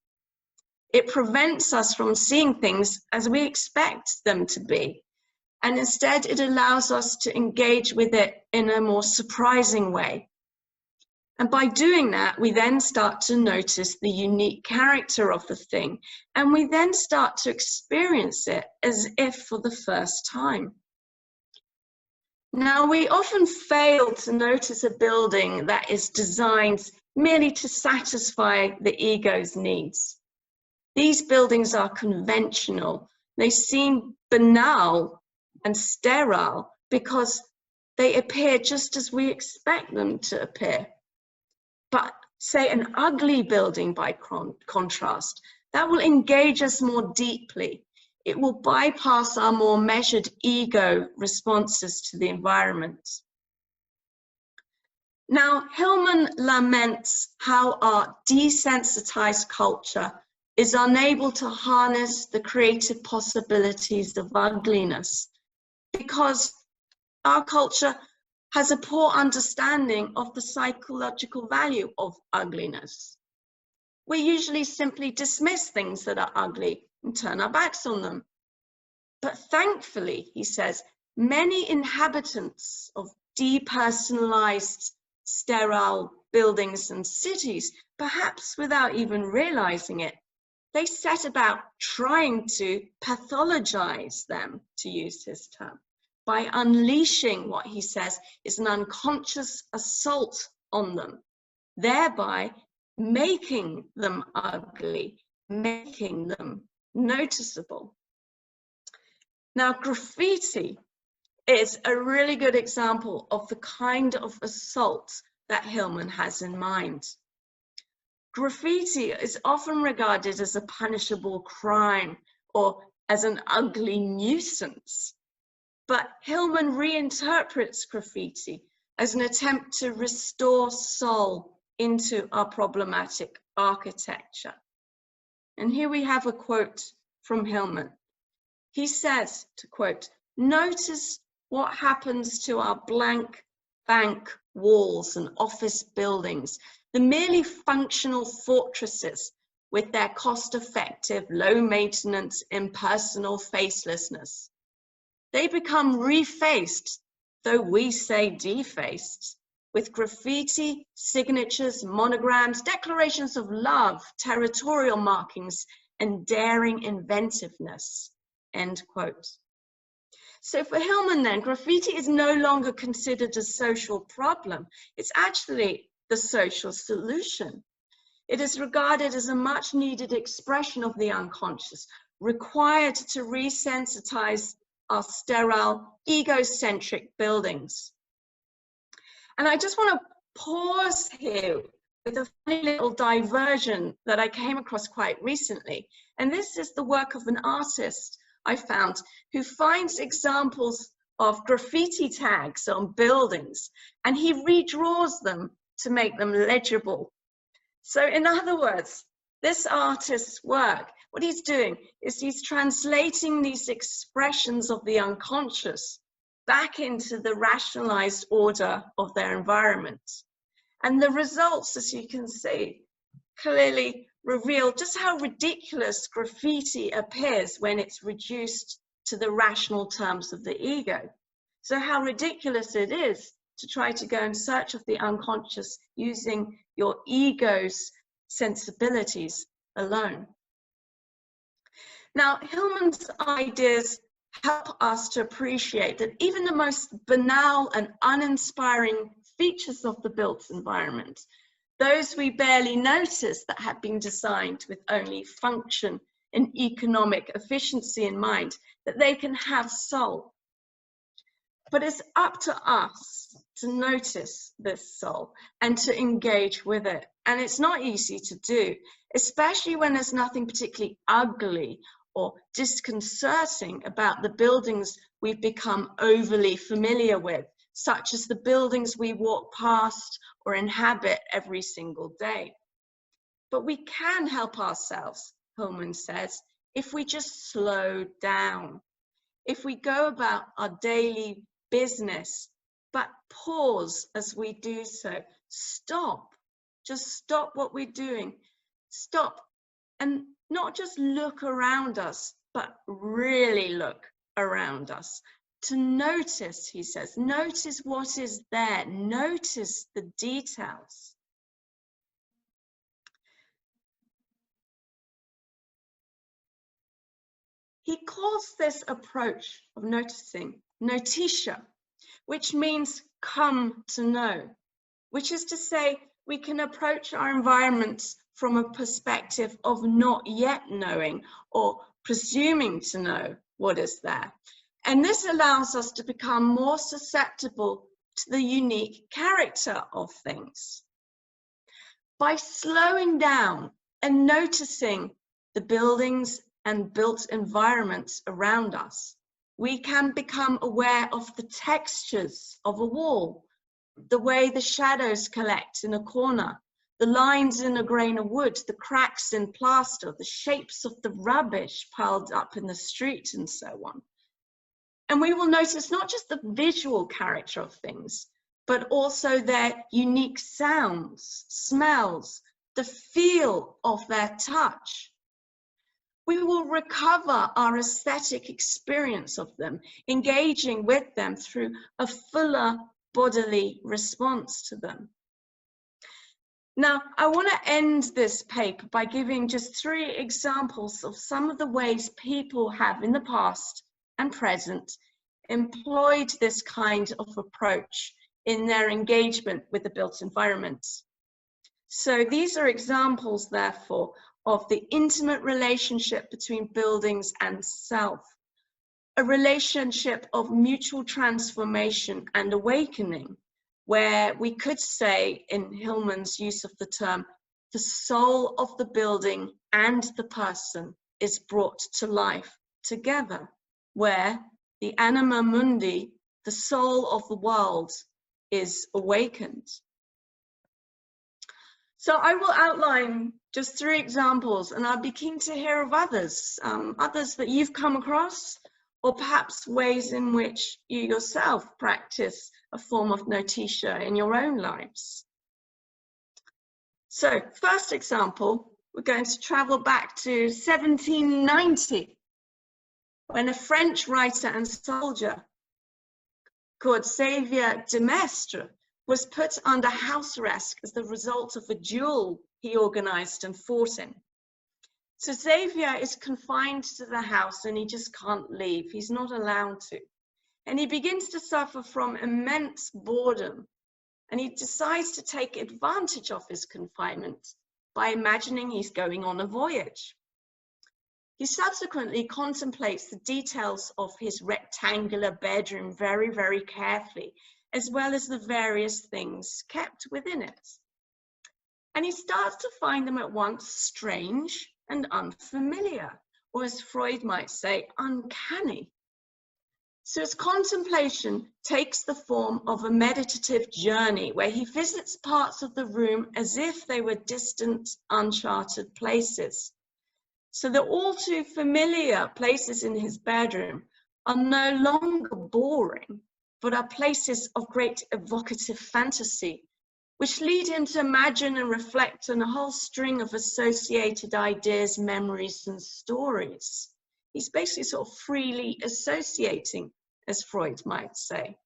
It prevents us from seeing things as we expect them to be, and instead it allows us to engage with it in a more surprising way. And by doing that, we then start to notice the unique character of the thing, and we then start to experience it as if for the first time. Now, we often fail to notice a building that is designed merely to satisfy the ego's needs. These buildings are conventional. They seem banal and sterile because they appear just as we expect them to appear. But say an ugly building, by contrast, that will engage us more deeply. It will bypass our more measured ego responses to the environment. Now, Hillman laments how our desensitized culture is unable to harness the creative possibilities of ugliness because our culture has a poor understanding of the psychological value of ugliness. We usually simply dismiss things that are ugly and turn our backs on them. But thankfully, he says, many inhabitants of depersonalized, sterile buildings and cities, perhaps without even realizing it, they set about trying to pathologize them, to use his term, by unleashing what he says is an unconscious assault on them, thereby making them ugly, making them noticeable. Now, graffiti is a really good example of the kind of assault that Hillman has in mind. Graffiti is often regarded as a punishable crime or as an ugly nuisance. But Hillman reinterprets graffiti as an attempt to restore soul into our problematic architecture. And here we have a quote from Hillman. He says, to quote, "Notice what happens to our blank bank walls and office buildings, the merely functional fortresses with their cost-effective, low-maintenance, impersonal facelessness. They become refaced, though we say defaced, with graffiti, signatures, monograms, declarations of love, territorial markings, and daring inventiveness," end quote. So for Hillman then, graffiti is no longer considered a social problem. It's actually the social solution. It is regarded as a much needed expression of the unconscious, required to resensitize our sterile, egocentric buildings. And I just want to pause here with a funny little diversion that I came across quite recently. And this is the work of an artist I found who finds examples of graffiti tags on buildings, and he redraws them to make them legible. So in other words, this artist's work, what he's doing is he's translating these expressions of the unconscious back into the rationalized order of their environment. And the results, as you can see, clearly reveal just how ridiculous graffiti appears when it's reduced to the rational terms of the ego. So how ridiculous it is to try to go in search of the unconscious using your ego's sensibilities alone. Now, Hillman's ideas help us to appreciate that even the most banal and uninspiring features of the built environment, those we barely notice that have been designed with only function and economic efficiency in mind, that they can have soul. But it's up to us to notice this soul and to engage with it. And it's not easy to do, especially when there's nothing particularly ugly or disconcerting about the buildings we've become overly familiar with, such as the buildings we walk past or inhabit every single day. But we can help ourselves, Hillman says, if we just slow down, if we go about our daily business, but pause as we do so. Stop, just stop what we're doing. Stop and not just look around us, but really look around us. To notice, he says, notice what is there, notice the details. He calls this approach of noticing notitia, which means come to know, which is to say we can approach our environments from a perspective of not yet knowing or presuming to know what is there. And this allows us to become more susceptible to the unique character of things. By slowing down and noticing the buildings and built environments around us, we can become aware of the textures of a wall, the way the shadows collect in a corner, the lines in a grain of wood, the cracks in plaster, the shapes of the rubbish piled up in the street, and so on. And we will notice not just the visual character of things, but also their unique sounds, smells, the feel of their touch. We will recover our aesthetic experience of them, engaging with them through a fuller bodily response to them. Now, I want to end this paper by giving just 3 examples of some of the ways people have in the past and present employed this kind of approach in their engagement with the built environment. So these are examples, therefore, of the intimate relationship between buildings and self, a relationship of mutual transformation and awakening, where we could say, in Hillman's use of the term, the soul of the building and the person is brought to life together, where the anima mundi, the soul of the world, is awakened. So I will outline just 3 examples, and I'll be keen to hear of others, others that you've come across, or perhaps ways in which you yourself practice a form of notitia in your own lives. So, first example, we're going to travel back to 1790, when a French writer and soldier called Xavier de Maistre was put under house arrest as the result of a duel he organized and fought in. So Xavier is confined to the house and he just can't leave. He's not allowed to. And he begins to suffer from immense boredom. And he decides to take advantage of his confinement by imagining he's going on a voyage. He subsequently contemplates the details of his rectangular bedroom very, very carefully, as well as the various things kept within it. And he starts to find them at once strange and unfamiliar, or as Freud might say, uncanny. So his contemplation takes the form of a meditative journey where he visits parts of the room as if they were distant, uncharted places. So the all too familiar places in his bedroom are no longer boring, but are places of great evocative fantasy, which lead him to imagine and reflect on a whole string of associated ideas, memories, and stories. He's basically sort of freely associating, as Freud might say.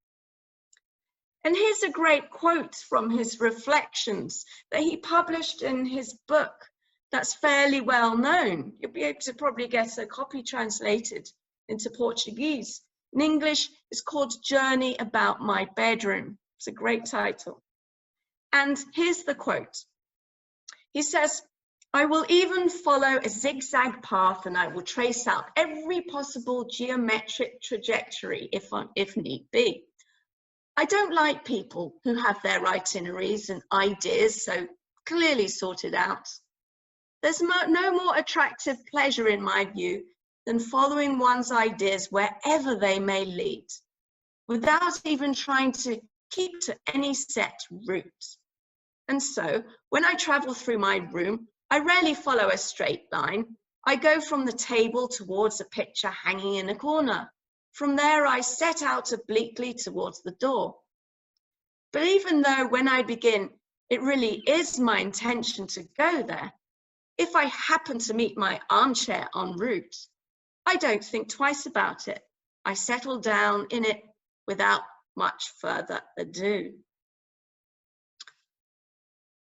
And here's a great quote from his reflections that he published in his book that's fairly well known. You'll be able to probably get a copy translated into Portuguese. In English, it's called Journey About My Bedroom. It's a great title. And here's the quote. He says, "I will even follow a zigzag path and I will trace out every possible geometric trajectory if need be. I don't like people who have their itineraries and ideas so clearly sorted out. There's no more attractive pleasure in my view than following one's ideas wherever they may lead, without even trying to keep to any set route. And so, when I travel through my room, I rarely follow a straight line. I go from the table towards a picture hanging in a corner. From there, I set out obliquely towards the door. But even though when I begin, it really is my intention to go there, if I happen to meet my armchair en route, I don't think twice about it. I settle down in it without much further ado."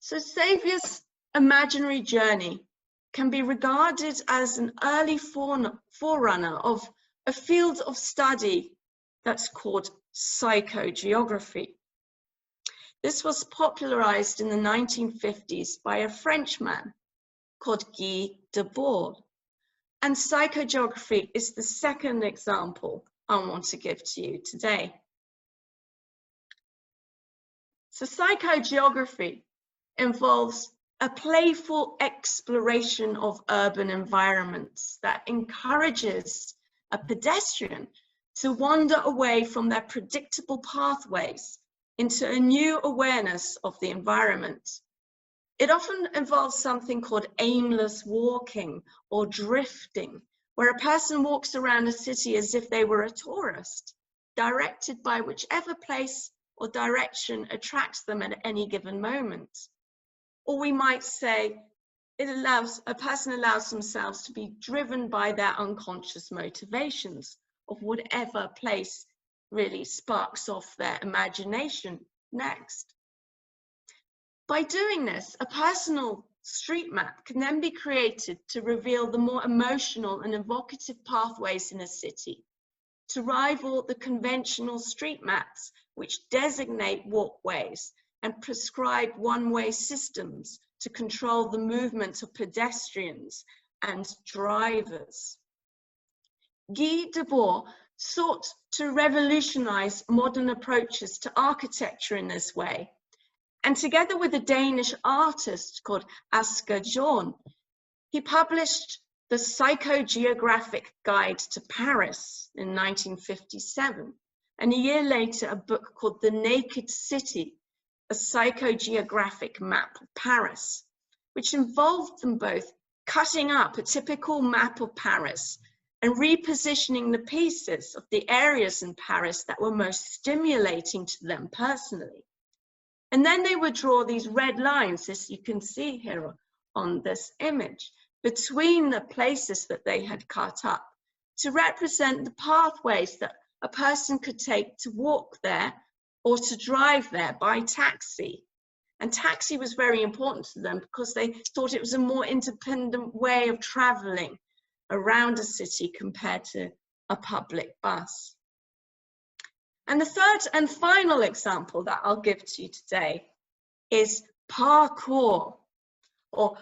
So Xavier's imaginary journey can be regarded as an early forerunner of a field of study that's called psychogeography. This was popularized in the 1950s by a Frenchman called Guy Debord. And psychogeography is the second example I want to give to you today. So psychogeography involves a playful exploration of urban environments that encourages a pedestrian to wander away from their predictable pathways into a new awareness of the environment. It often involves something called aimless walking or drifting, where a person walks around a city as if they were a tourist, directed by whichever place or direction attracts them at any given moment. Or we might say a person allows themselves to be driven by their unconscious motivations of whatever place really sparks off their imagination next. By doing this, a personal street map can then be created to reveal the more emotional and evocative pathways in a city, to rival the conventional street maps which designate walkways and prescribe one-way systems to control the movement of pedestrians and drivers. Guy Debord sought to revolutionize modern approaches to architecture in this way. And together with a Danish artist called Asger Jorn, he published the Psychogeographic Guide to Paris in 1957. And a year later, a book called The Naked City, a psychogeographic map of Paris, which involved them both cutting up a typical map of Paris and repositioning the pieces of the areas in Paris that were most stimulating to them personally. And then they would draw these red lines, as you can see here on this image, between the places that they had cut up to represent the pathways that a person could take to walk there or to drive there by taxi. And taxi was very important to them because they thought it was a more independent way of traveling around a city compared to a public bus. And the third and final example that I'll give to you today is parkour, or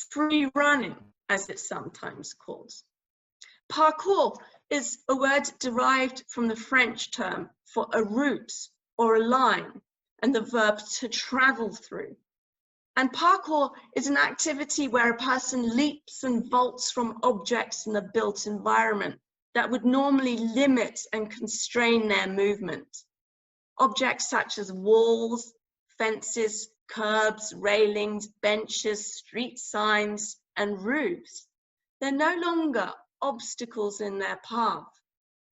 free running, as it's sometimes called. Parkour is a word derived from the French term for a route or a line, and the verb to travel through. And parkour is an activity where a person leaps and vaults from objects in the built environment that would normally limit and constrain their movement. Objects such as walls, fences, curbs, railings, benches, street signs, and roofs, they're no longer obstacles in their path,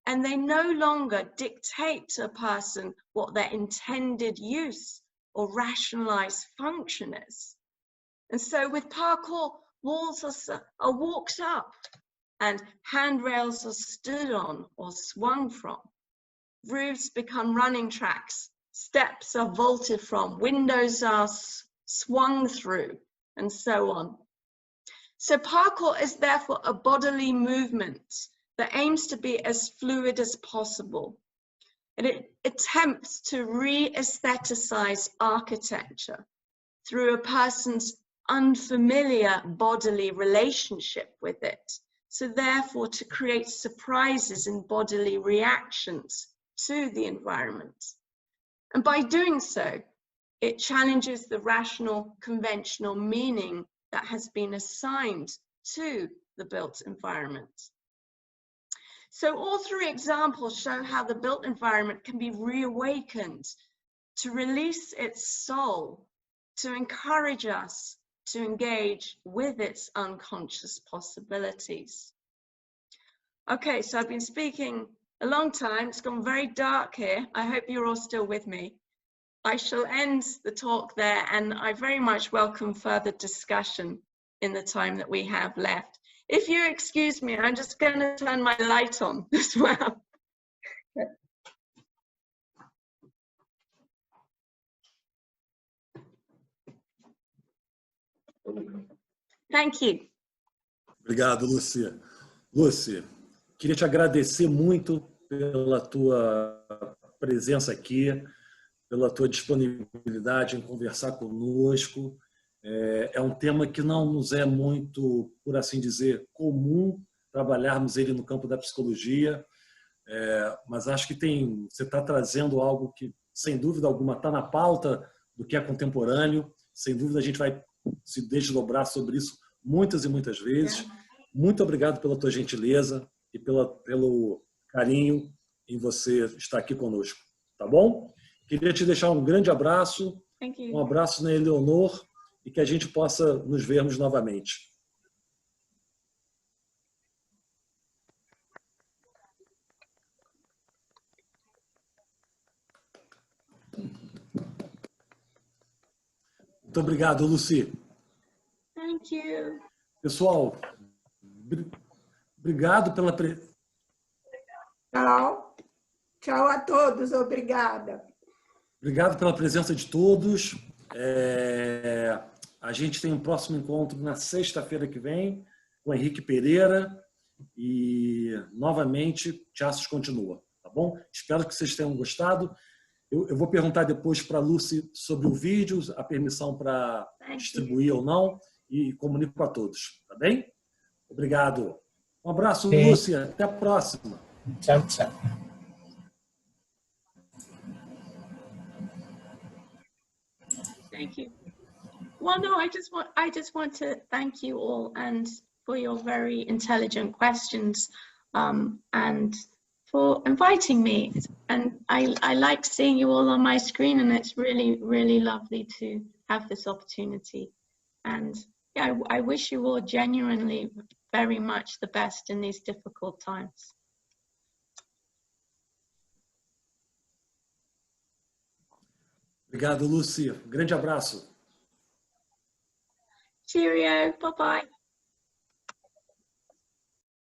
and they no longer dictate to a person what their intended use or rationalized function is. And so with parkour, walls are walked up and handrails are stood on or swung from. Roofs become running tracks, steps are vaulted from, windows are swung through, and so on. So parkour is therefore a bodily movement that aims to be as fluid as possible. And it attempts to re-aestheticize architecture through a person's unfamiliar bodily relationship with it. So therefore to create surprises in bodily reactions to the environment. And by doing so, it challenges the rational, conventional meaning that has been assigned to the built environment. So all three examples show how the built environment can be reawakened to release its soul, to encourage us to engage with its unconscious possibilities. Okay, so I've been speaking a long time. It's gone very dark here. I hope you're all still with me. I shall end the talk there, and I very much welcome further discussion in the time that we have left. If you excuse me, I'm just going to turn my light on as well. Thank you. Obrigado, Lúcia. Lúcia, queria te agradecer muito pela tua presença aqui, pela tua disponibilidade em conversar conosco. É um tema que não nos é muito, por assim dizer, comum trabalharmos ele no campo da psicologia, mas acho que você está trazendo algo que, sem dúvida alguma, está na pauta do que é contemporâneo. Sem dúvida, a gente vai se desdobrar sobre isso muitas e muitas vezes. Muito obrigado pela tua gentileza e pelo carinho em você estar aqui conosco, tá bom? Queria te deixar um grande abraço, um abraço na Eleonor e que a gente possa nos vermos novamente. Muito obrigado, Lucy. Thank you. Pessoal, obrigado pela presença. Tchau. Tchau a todos, obrigada. Obrigado pela presença de todos. A gente tem um próximo encontro na sexta-feira que vem com o Henrique Pereira e, novamente, Tiaços continua, tá bom? Espero que vocês tenham gostado. Eu vou perguntar depois para a Lucy sobre o vídeo, a permissão para distribuir ou não, e comunico a todos, tá bem? Obrigado. Um abraço, Lúcia. Até a próxima. Tchau, tchau. Thank you. Well, no, I just want to thank you all and for your very intelligent questions and for inviting me. And I like seeing you all on my screen, and it's really, really lovely to have this opportunity. And yeah, I wish you all genuinely very much the best in these difficult times. Obrigado, Lúcia. Grande abraço. Cheerio. Bye-bye.